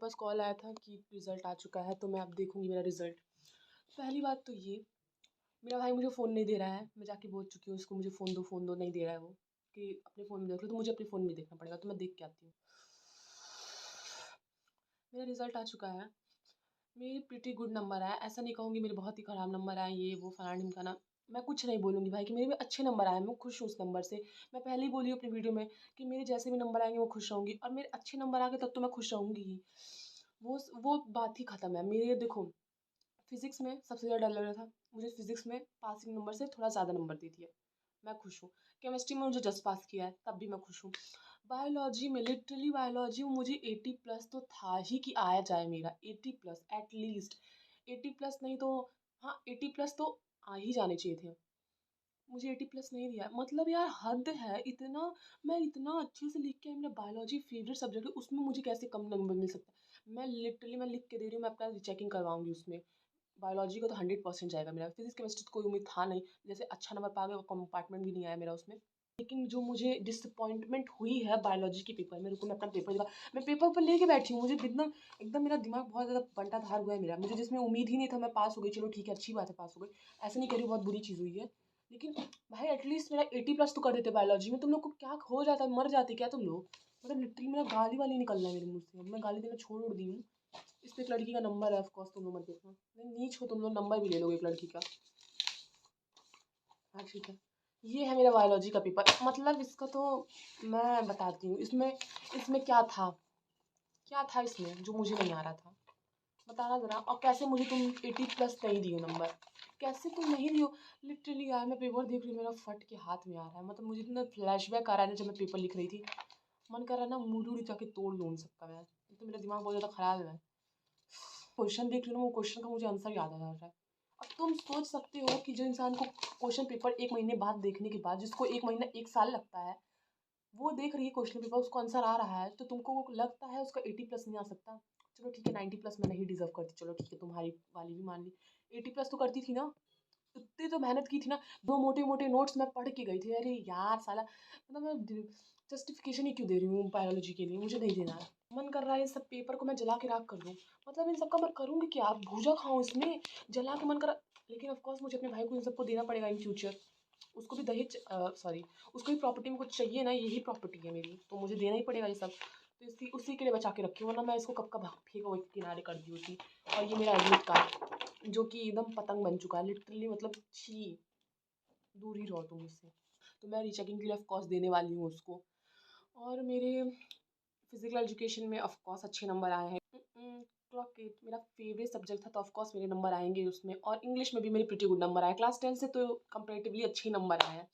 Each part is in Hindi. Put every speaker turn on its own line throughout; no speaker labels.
पास कॉल आया था कि रिज़ल्ट आ चुका है, तो मैं अब देखूँगी मेरा रिज़ल्ट। पहली बात तो ये, मेरा भाई मुझे फ़ोन नहीं दे रहा है। मैं जाके बोल चुकी हूँ उसको, मुझे फ़ोन दो, नहीं दे रहा है वो, कि अपने फ़ोन में देख लो। तो मुझे अपने फ़ोन में देखना पड़ेगा, तो मैं देख के आती हूँ। मेरा रिज़ल्ट आ चुका है। मेरे प्रिटी गुड नंबर आए, ऐसा नहीं कहूँगी मेरे बहुत ही ख़राब नंबर आए, ये वो फलाना-ढिमकाना। मैं कुछ नहीं बोलूँगी भाई कि मेरे भी अच्छे नंबर आए हैं, मैं खुश हूँ उस नंबर से। मैं पहले ही बोली हूँ अपनी वीडियो में कि मेरे जैसे भी नंबर आएँगे, मैं खुश रहूँगी, और मेरे अच्छे नंबर आ गए तब तो मैं खुश रहूँगी ही। वो बात ही ख़त्म है। मेरे देखो, फिज़िक्स में सबसे ज़्यादा डर लग रहा था। मुझे फिज़िक्स में पासिंग नंबर से थोड़ा ज़्यादा नंबर दे दिया, मैं खुश हूँ। केमिस्ट्री में मुझे जस्ट पास किया है, तब भी मैं खुश हूँ। बायोलॉजी में, लिटरली बायोलॉजी में मुझे 80 प्लस तो था ही कि आया जाए मेरा, 80 प्लस एट लीस्ट। 80 प्लस नहीं तो, हाँ, 80 प्लस तो आ ही जाने चाहिए थे। मुझे 80 प्लस नहीं दिया, मतलब यार हद है। इतना मैं इतना अच्छे से लिख के आई, मेरा बायोलॉजी फेवरेट सब्जेक्ट है, उसमें मुझे कैसे कम नंबर मिल सकता है। मैं लिटरली मैं लिख के दे रही हूँ, मैं अपना रीचेकिंग करवाऊँगी उसमें। बायोलॉजी का तो 100% जाएगा मेरा। फिज़िक्स केमिस्ट्री तो कोई उम्मीद था नहीं, जैसे अच्छा नंबर पा गए और कंपार्टमेंट भी नहीं आया मेरा उसमें। लेकिन जो मुझे डिसअपॉइंटमेंट हुई है बायोलॉजी के पेपर में, रुको मैं अपना पेपर दिखा, मैं पेपर ऊपर लेके बैठी हूँ, मुझे एकदम एकदम मेरा दिमाग बहुत ज़्यादा बंटा-धार हुआ है मेरा। मुझे जिसमें उम्मीद ही नहीं था, मैं पास हो गई, चलो ठीक है, अच्छी बात है पास हो गई। ऐसा नहीं कह रही हूँ बहुत बुरी चीज़ हुई है, लेकिन भाई एटलीस्ट मेरा 80 प्लस तो कर देते बायोलॉजी में। तुम लोग को क्या हो जाता, मर जाते क्या तुम लोग? मतलब लिटरली मेरा गाली-वाली निकल रहा है मेरे मुँह से, अब मैं गाली देना छोड़ दी हूँ। इस पे एक लड़की का नंबर है, ऑफ कोर्स तुम लोग मत देखना। नहीं, नीच हो तुम लोग, नंबर भी ले लोगे एक लड़की का। हाँ, ठीक है। ये है मेरा बायोलॉजी का पेपर, मतलब इसका तो मैं बताती हूँ। इसमें इसमें क्या था इसमें जो मुझे नहीं आ रहा था? बताना ज़रा। और कैसे मुझे तुम 80 प्लस नहीं दिए नंबर? कैसे तुम नहीं दियो? लिटरली यार मैं पेपर देख रही हूँ, मेरा फट के हाथ में आ रहा है। मतलब मुझे इतना फ्लैशबैक आ रहा है ना, जब मैं पेपर लिख रही थी। मन कर रहा है ना मूड-वूड जाके तोड़ दूँ उन सबका मैं। एक तो मेरा दिमाग बहुत ज़्यादा ख़राब है। क्वेश्चन देख रही हूँ ना, वो क्वेश्चन का मुझे आंसर याद आ जा रहा है। अब तुम सोच सकते हो कि जो इंसान को क्वेश्चन पेपर 1 महीने बाद देखने के बाद, जिसको 1 महीना 1 साल लगता है, वो देख रही है क्वेश्चन पेपर, उसको आंसर आ रहा है, तो तुमको वो लगता है उसका 80 प्लस नहीं आ सकता? चलो ठीक है, 90 प्लस मैं नहीं डिज़र्व करती, चलो ठीक है, तुम्हारी वाली भी मान ली। 80 प्लस तो करती थी ना? इतनी तो मेहनत की थी ना, 2 मोटे-मोटे नोट्स मैं पढ़ के गई थी। अरे यार साला, मतलब मैं जस्टिफिकेशन ही क्यों दे रही हूँ बायोलॉजी के लिए, मुझे नहीं देना है। मन कर रहा है इस सब पेपर को मैं जला के राख कर दूँ। मतलब इन सब का मैं करूँगी क्या? भूजा खाऊँ इसमें? जला के मन कर, लेकिन ऑफ कोर्स मुझे अपने भाई को इन सबको देना पड़ेगा इन फ्यूचर। उसको भी दहेज, सॉरी, उसको भी प्रॉपर्टी में कुछ चाहिए ना, यही प्रॉपर्टी है मेरी, तो मुझे देना ही पड़ेगा ये सब। तो इसी उसी के लिए बचा के रखी हूँ, वरना मैं इसको कब का फेंक वो किनारे कर दी होती। और ये मेरा एडमिट कार्ड, जो कि एकदम पतंग बन चुका है लिटरली, मतलब छी! दूर ही रहो तुम मुझसे। तो मैं रीचेकिंग के लिए ऑफ कोर्स देने वाली हूँ उसको। और मेरे फिज़िकल एजुकेशन में ऑफ कोर्स अच्छे नंबर आए हैं। क्लॉक इट मेरा फ़ेवरेट सब्जेक्ट था, तो ऑफ कोर्स मेरे नंबर आएँगे उसमें, और इंग्लिश में भी मेरे प्रिटी गुड नंबर आए। क्लास 10 से तो कंपैरेटिवली अच्छे नंबर आए हैं।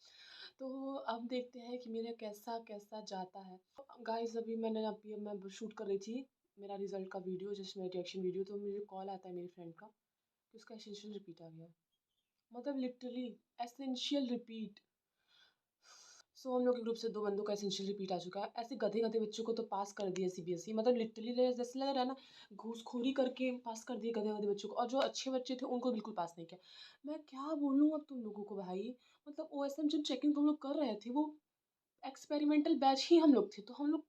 तो अब देखते हैं कि मेरा कैसा-कैसा जाता है। गाइज़ अभी मैं शूट कर रही थी मेरा रिज़ल्ट का वीडियो, जस्ट मेरा रिएक्शन वीडियो, तो मुझे कॉल आता है मेरी फ्रेंड का कि उसका एसेंशियल रिपीट आ गया। मतलब लिटरली एसेंशियल रिपीट। सो हम लोग के ग्रुप से 2 बंदों का एसेंशियल रिपीट आ चुका है। ऐसे गधे-गधे बच्चों को तो पास कर दिया सीबीएसई, मतलब लिटरली जैसे लग रहा है ना, घूसखोरी करके पास कर दिए गधे-गधे बच्चों को, और जो अच्छे बच्चे थे उनको बिल्कुल पास नहीं किया। मैं क्या बोलूँ अब तुम लोगों को भाई, मतलब ओएसएम जो चेकिंग तुम लोग कर रहे थे, वो एक्सपेरिमेंटल बैच ही हम लोग थे, तो हम लोग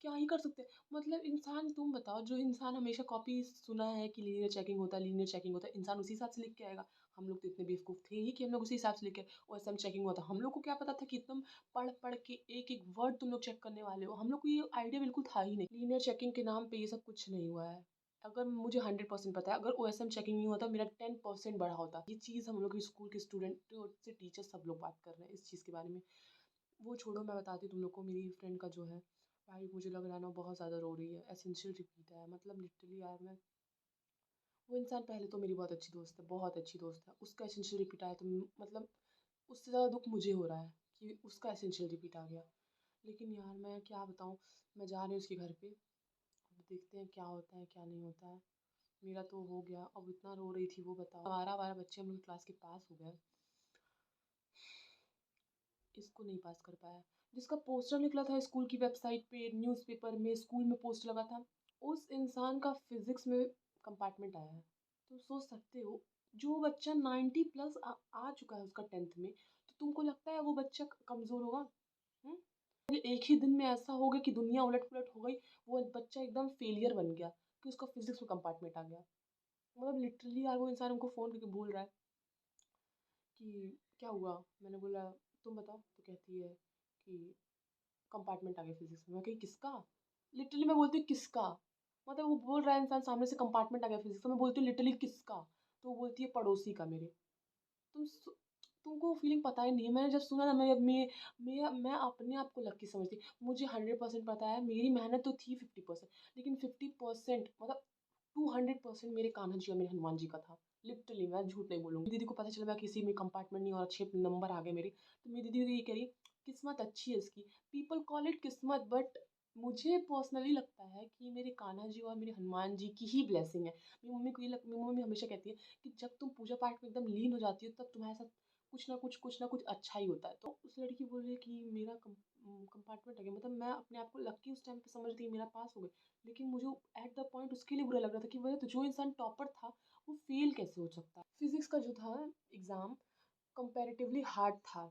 क्या ही कर सकते हैं। मतलब इंसान, तुम बताओ, जो इंसान हमेशा कॉपी सुना है कि लीनियर चेकिंग होता है, इंसान उसी हिसाब से लिख के आएगा। हम लोग तो इतने बेवकूफ़ थे ही कि हम लोग उसी हिसाब से लिख के, ओएसएम चेकिंग हुआ था, हम लोग को क्या पता था कि एकदम पढ़-पढ़ के एक-एक वर्ड तुम लोग चेक करने वाले हो। हम लोग को ये आइडिया बिल्कुल था ही नहीं। लीनियर चेकिंग के नाम पे ये सब कुछ नहीं हुआ है। अगर मुझे 100% पता है, अगर ओएसएम चेकिंग नहीं होता, मेरा 10% बढ़ा होता। ये चीज़ हम लोग के स्कूल के स्टूडेंट से टीचर सब लोग बात कर रहे हैं इस चीज़ के बारे में। वो छोड़ो, मैं बताती हूँ तुम लोग को, मेरी फ्रेंड का जो है, भाई मुझे लग रहा है ना बहुत ज़्यादा रो रही है, एसेंशियल रिपीट है, मतलब लिटरली यार मैं, वो इंसान पहले तो मेरी बहुत अच्छी दोस्त है, बहुत अच्छी दोस्त है, उसका एसेंशियल रिपीट आया तो मतलब उससे ज़्यादा दुःख मुझे हो रहा है कि उसका एसेंशियल रिपीट आ गया। लेकिन यार मैं क्या बताऊँ, मैं जा रही हूँ उसके घर पे, अब देखते हैं क्या होता है क्या नहीं होता है। मेरा तो हो गया, अब इतना रो रही थी वो, बताओ 12-12 बच्चे हम लोग क्लास के पास हो गए, इसको नहीं पास कर पाया। जिसका पोस्टर निकला था स्कूल की वेबसाइट पे, न्यूज़पेपर में, स्कूल में पोस्ट लगा था, उस इंसान का फिज़िक्स में कंपार्टमेंट आया है। तो सोच सकते हो, जो बच्चा 90 प्लस आ चुका है उसका 10th में, तो तुमको लगता है वो बच्चा कमज़ोर होगा? हुँ? ये एक ही दिन में ऐसा हो गया कि दुनिया उलट-पुलट हो गई, वो बच्चा एकदम फेलियर बन गया कि उसका फिज़िक्स में कंपार्टमेंट आ गया। मतलब लिटरली यार वो इंसान हमको फ़ोन करके बोल रहा है कि क्या हुआ? मैंने बोला तुम बताओ? तो कहती है कि कंपार्टमेंट आ गया फिज़िक्स में। मैं कही किसका? लिटरली मैं बोलती हूँ किसका? मतलब वो बोल रहा है इंसान सामने से कंपार्टमेंट आ गया फिज़िक्स में, मैं बोलती हूँ लिटरली किसका? तो वो बोलती है पड़ोसी का मेरे। तुम सु तुमको वो फीलिंग पता ही नहीं है। मैंने जब सुना ना मैं अपने आप को लकी समझती। मुझे 100% पता है मेरी मेहनत तो थी 50%, लेकिन 50% मतलब 200% मेरे कान्हा जी और मेरे हनुमान जी का था। लिटरली मैं झूठ नहीं बोलूँगी। दीदी को पता चला मैं किसी में कंपार्टमेंट नहीं और अच्छे नंबर आ गए मेरे, तो मेरी दीदी ये कह रही किस्मत अच्छी है इसकी। पीपल कॉल इट किस्मत, बट मुझे पर्सनली लगता है कि मेरे कान्हा जी और मेरे हनुमान जी की ही ब्लेसिंग है। मेरी मम्मी हमेशा कहती है कि जब तुम पूजा पाठ में एकदम लीन हो जाती हो तब तुम्हारे साथ कुछ ना कुछ अच्छा ही होता है। तो उस लड़की बोल रही है कि मेरा कंपार्टमेंट आ गया, मतलब मैं अपने आप को लकी उस टाइम पे समझ रही मेरा पास हो गया। लेकिन मुझे एट द पॉइंट उसके लिए बुरा लग रहा था कि वह तो जो इंसान टॉपर था वो फेल कैसे हो सकता है। फिजिक्स का जो था एग्ज़ाम कंपैरेटिवली हार्ड था।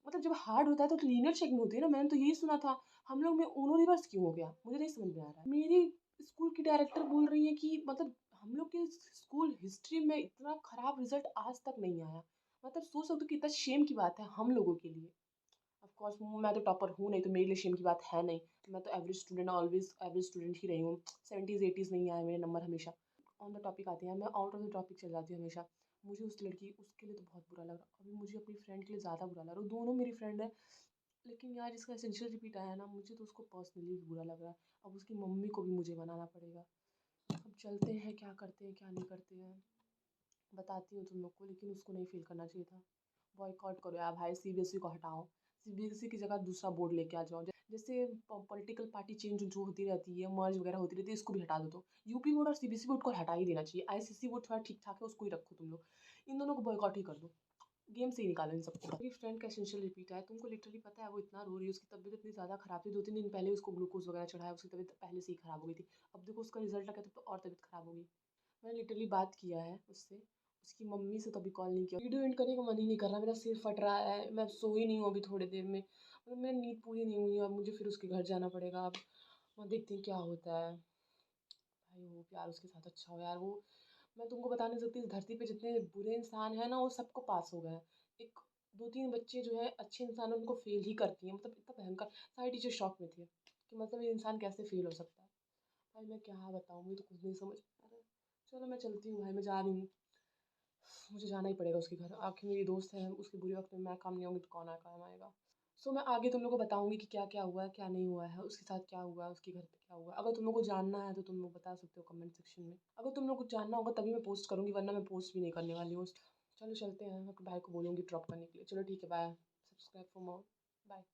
मतलब जब हार्ड होता है तो लीनियर चेकिंग होती है ना, मैंने तो यही सुना था। हम लोग में ऊनो रिवर्स क्यों हो गया? मुझे नहीं समझ में आ रहा है। मेरी स्कूल की डायरेक्टर बोल रही है कि मतलब हम लोग के स्कूल हिस्ट्री में इतना खराब रिजल्ट आज तक नहीं आया। मतलब सोच सकते हो कितना शेम की बात है हम लोगों के लिए। ऑफ कोर्स मैं तो टॉपर हूँ नहीं, तो मेरे लिए शेम की बात है नहीं। मैं तो average student, always average student ही रही हूँ। 70s 80s नहीं आए मेरे नंबर हमेशा। ऑन द टॉपिक आते हैं, मैं आउट ऑफ द टॉपिक चल जाती हूँ हमेशा। मुझे उस लड़की उसके लिए तो बहुत बुरा लग रहा, अभी मुझे अपनी फ्रेंड के लिए ज़्यादा बुरा लग रहा। दोनों मेरी फ्रेंड है, लेकिन यार जिसका एसेंशियल रिपीट आया ना, मुझे तो उसको पर्सनली भी बुरा लग रहा है। अब उसकी मम्मी को भी मुझे मनाना पड़ेगा। अब चलते हैं, क्या करते हैं क्या नहीं करते हैं बताती हूँ तुम लोग को, लेकिन उसको नहीं फ़ील करना चाहिए था। बॉयकॉट करो यार भाई, सीबीएसई को हटाओ। सीबीएसई की जगह दूसरा बोर्ड लेके आ जाओ। जैसे पॉलिटिकल पार्टी चेंज जो होती रहती है, मर्ज वगैरह होती रहती है, इसको भी हटा दो। तो यूपी बोर्ड और सीबीएसई बोर्ड को हटा ही देना चाहिए। आईसीएसई बोर्ड थोड़ा ठीक-ठाक है, उसको ही रखो तुम लोग। इन दोनों को बॉयकॉट ही कर दो। गेम से ही निकालो इन सबको। मेरी फ्रेंड का एसेंशियल रिपीट है, तुमको लिटरली पता है वो इतना रो रही है, उसकी तबीयत इतनी ज़्यादा ख़राब थी, 2-3 दिन पहले उसको ग्लूकोज़ वगैरह चढ़ाया, उसकी तबीयत पहले से ही ख़राब हो गई थी। अब देखो उसका रिज़ल्ट आ गया तो और तबीयत ख़राब होगी। मैंने लिटरली बात किया है उससे, उसकी मम्मी से तो अभी कॉल नहीं किया। वीडियो एंड करने का मन ही नहीं कर रहा, मेरा सिर फट रहा है, मैं सोई नहीं हूँ अभी थोड़ी देर में, मतलब मेरी नींद पूरी नहीं हुई है। अब मुझे फिर उसके घर जाना पड़ेगा। अब देखते हैं क्या होता है। भाई वो प्यार उसके साथ अच्छा हो यार। वो मैं तुमको बता नहीं सकती, इस धरती पे जितने बुरे इंसान हैं ना वो सबको पास हो गए हैं। एक 2-3 बच्चे जो है अच्छे इंसान हैं उनको फेल ही करती हैं, मतलब इतना भयंकर। सारे टीचर शॉक में थे कि मतलब ये इंसान कैसे फेल हो सकता है। भाई मैं क्या बताऊँ, मुझे तो कुछ नहीं समझ में आ रहा है। चलो मैं चलती हूँ भाई, मैं जा रही हूँ। मुझे जाना ही पड़ेगा उसके घर, आखिर मेरी दोस्त है, उसके बुरे वक्त में मैं काम नहीं आऊँगी तो कौन काम आएगा। सो मैं आगे तुम लोग को बताऊँगी कि क्या क्या हुआ है क्या नहीं हुआ है, उसके साथ क्या हुआ है, उसके घर पे क्या हुआ है। अगर तुम लोग को जानना है तो तुम लोग बता सकते हो कमेंट सेक्शन में। अगर तुम लोग को जानना होगा तभी मैं पोस्ट करूँगी, वरना मैं पोस्ट भी नहीं करने वाली हूँ। चलो चलते हैं, मैं अपने भाई को बोलूँगी ड्रॉप करने के लिए। चलो ठीक है, bye. Subscribe for more. Bye.